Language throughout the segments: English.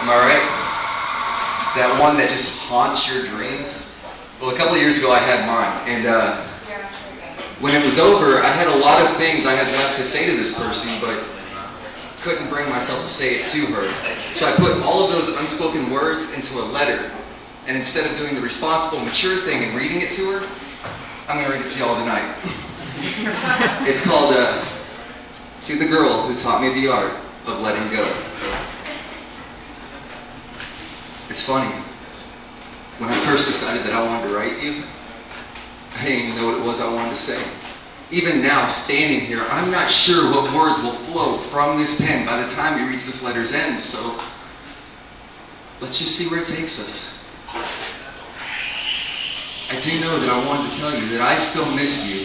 Am I right? That one that just haunts your dreams? Well, a couple of years ago I had mine, and when it was over, I had a lot of things I had left to say to this person, but couldn't bring myself to say it to her. So I put all of those unspoken words into a letter, and instead of doing the responsible, mature thing and reading it to her, I'm going to read it to y'all tonight. It's called, To the Girl Who Taught Me the Art of Letting Go. It's funny. When I first decided that I wanted to write you, I didn't even know what it was I wanted to say. Even now, standing here, I'm not sure what words will flow from this pen by the time we reach this letter's end, so let's just see where it takes us. I do know that I wanted to tell you that I still miss you.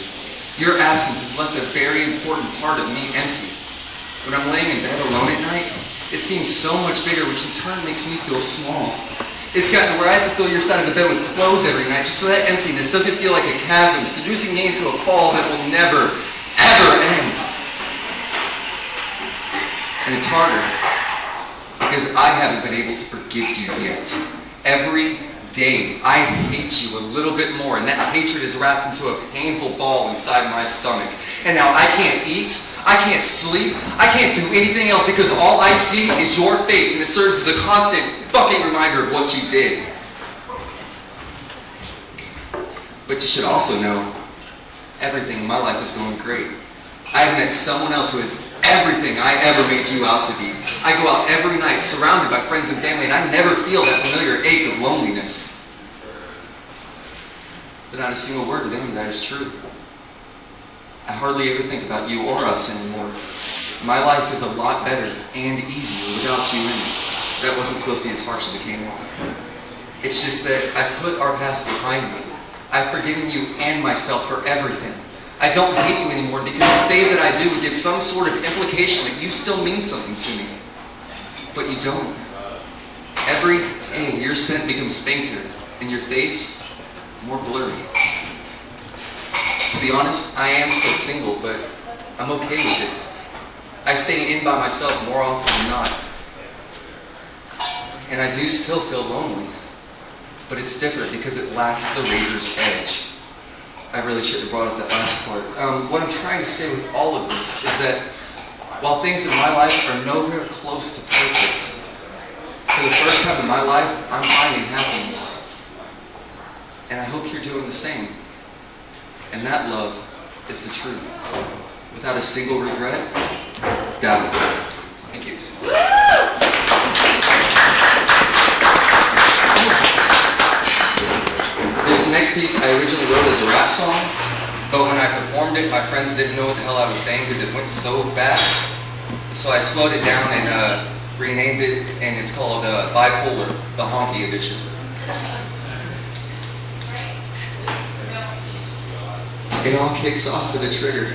Your absence has left a very important part of me empty. When I'm laying in bed alone at night, it seems so much bigger, which in turn makes me feel small. It's gotten where I have to fill your side of the bed with clothes every night just so that emptiness doesn't feel like a chasm, seducing me into a fall that will never, ever end. And it's harder because I haven't been able to forgive you yet. Every day, I hate you a little bit more, and that hatred is wrapped into a painful ball inside my stomach. And now I can't eat, I can't sleep, I can't do anything else because all I see is your face, and it serves as a constant fucking reminder of what you did. But you should also know, everything in my life is going great. I have met someone else who is everything I ever made you out to be. I go out every night surrounded by friends and family, and I never feel that familiar ache of loneliness. But not a single word of any of that is true. I hardly ever think about you or us anymore. My life is a lot better and easier without you in it. That wasn't supposed to be as harsh as it came off. It's just that I put our past behind me. I've forgiven you and myself for everything. I don't hate you anymore because to say that I do would give some sort of implication that you still mean something to me. But you don't. Every day your scent becomes fainter and your face more blurry. To be honest, I am still single, but I'm okay with it. I stay in by myself more often than not. And I do still feel lonely. But it's different because it lacks the razor's edge. I really should have brought up that last part. What I'm trying to say with all of this is that while things in my life are nowhere close to perfect, for the first time in my life, I'm finding happiness. And I hope you're doing the same. And that, love, is the truth. Without a single regret, doubt. Thank you. This next piece I originally wrote as a rap song, but when I performed it, my friends didn't know what the hell I was saying because it went so fast. So I slowed it down and renamed it, and it's called Bipolar, the Honky Edition. It all kicks off with a trigger.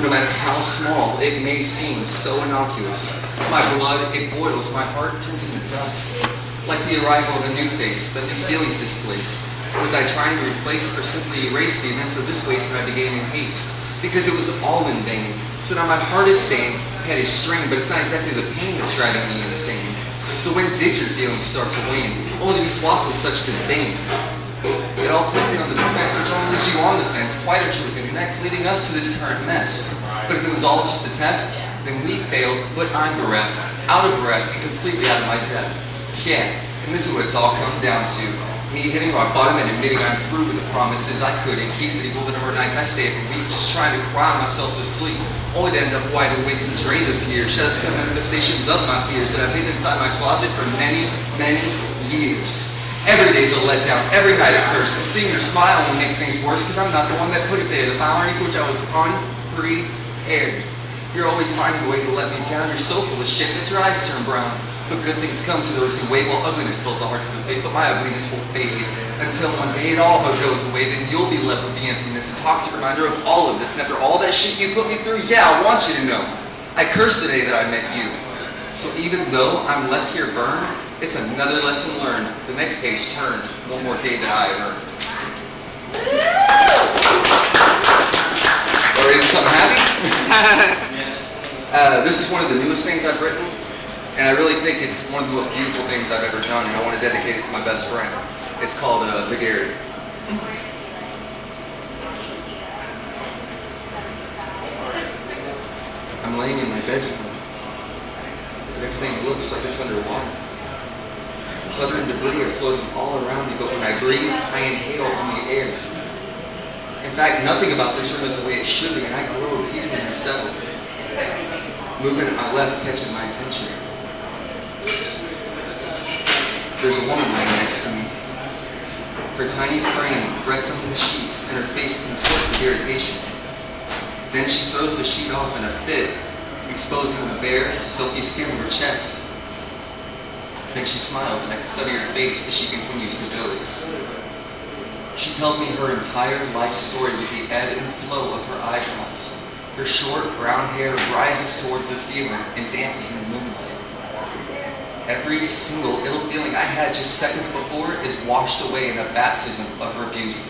No matter how small it may seem, so innocuous. My blood, it boils, my heart turns into dust. Like the arrival of a new face, but these feelings displaced. Was I trying to replace or simply erase the events of this waste that I began in haste? Because it was all in vain. So now my heart is stained, head is strained, but it's not exactly the pain that's driving me insane. So when did your feelings start to wane, only to be swapped with such disdain? It all puts me on the defense, which only leaves you on the fence, quite unsure what to do next, leading us to this current mess. But if it was all just a test, then we failed, but I'm bereft, out of breath, and completely out of my depth. Yeah, and this is what it's all come down to. Me hitting rock bottom and admitting I'm through with the promises I couldn't keep. The equal the number of nights I stay up week just trying to cry myself to sleep, only to end up wide awake and drained of tears. Shadows become manifestations of my fears that I've hidden inside my closet for many, many years. Every day's a letdown, every night a curse, and seeing your smile only makes things worse because I'm not the one that put it there. The foul irony for which I was unprepared. You're always finding a way to let me down. You're so full of shit that your eyes turn brown. But good things come to those who wait, while ugliness fills the hearts of the faith. But my ugliness will fade until one day it all but goes away. Then you'll be left with the emptiness, a toxic reminder of all of this. And after all that shit you put me through, yeah, I want you to know, I cursed the day that I met you. So even though I'm left here burned, it's another lesson learned. The next page turned, one more day that I have earned. Ready for something happy? This is one of the newest things I've written. And I really think it's one of the most beautiful things I've ever done, and I want to dedicate it to my best friend. It's called The Garret. I'm laying in my bedroom, but everything looks like it's underwater. Clutter and debris are floating all around me, but when I breathe, I inhale only air. In fact, nothing about this room is the way it should be, and I grow deep and unsettled. Movement at my left catches my attention. There's a woman lying next to me. Her tiny frame wrapped under the sheets, and her face contorts with irritation. Then she throws the sheet off in a fit, exposing the bare, silky skin of her chest. Then she smiles, and I can study her face as she continues to doze. She tells me her entire life story with the ebb and flow of her eyebrows. Her short brown hair rises towards the ceiling and dances in the moonlight. Every single ill feeling I had just seconds before is washed away in the baptism of her beauty.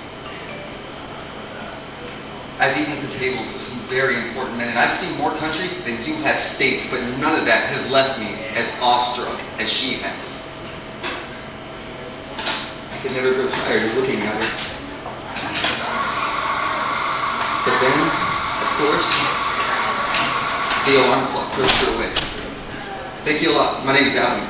I've eaten at the tables of some very important men, and I've seen more countries than you have states, but none of that has left me as awestruck as she has. I could never grow tired of looking at her. But then, of course, the alarm clock throws her away. Thank you a lot. My name's Gavin.